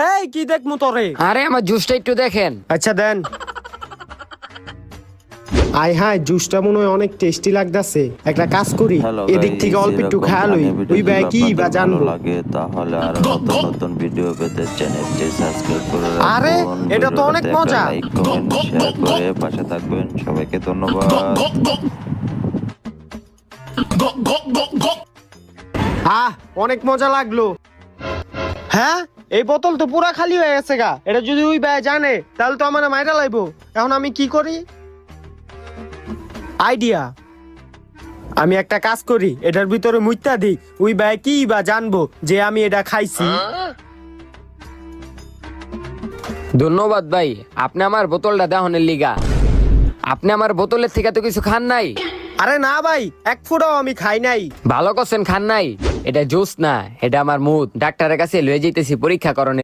এই কি দেখমু তোরে? আরে আমার জুসটা একটু দেখেন। আচ্ছা দেন। আয় হায়, জুসটা মনে হয় অনেক টেস্টি লাগতাছে। একটা কাজ করি, এদিক থেকে অল্প একটু খেয়াল হই। ওই ভাই কি বা জানবো। লাগে তাহলে আর নতুন নতুন ভিডিও পেতে চ্যানেলটি সাবস্ক্রাইব করে রাখুন। আরে, এটা তো অনেক ভিডিওটাতে মজা। একটা লাইক কমেন্ট শেয়ার করে পাশে থাকবেন। সবাইকে ধন্যবাদ। অনেক মজা লাগলো। হ্যাঁ, এই বোতল তো পুরা খালি হয়ে গেছে গা। এটা যদি ওই ভাই জানে তাহলে তো আমার মাইরা লাইবো। এখন আমি কি করি? আইডিয়া, আমি একটা কাজ করি, এটার ভিতরে মুইতা দিই। ওই ভাই কি বা জানবো যে আমি এটা খাইছি। ধন্যবাদ ভাই, আপনি আমার বোতলটা দেহনের লিগা। আপনি আমার বোতলের থেকে তো কিছু খান নাই। আরে না ভাই, এক ফুটাও আমি খাই নাই। ভালো করছেন খান নাই। এটা জুস না, এটা আমার মুদ। ডাক্তারের কাছে লয়ে যাইতেছি পরীক্ষা করণে।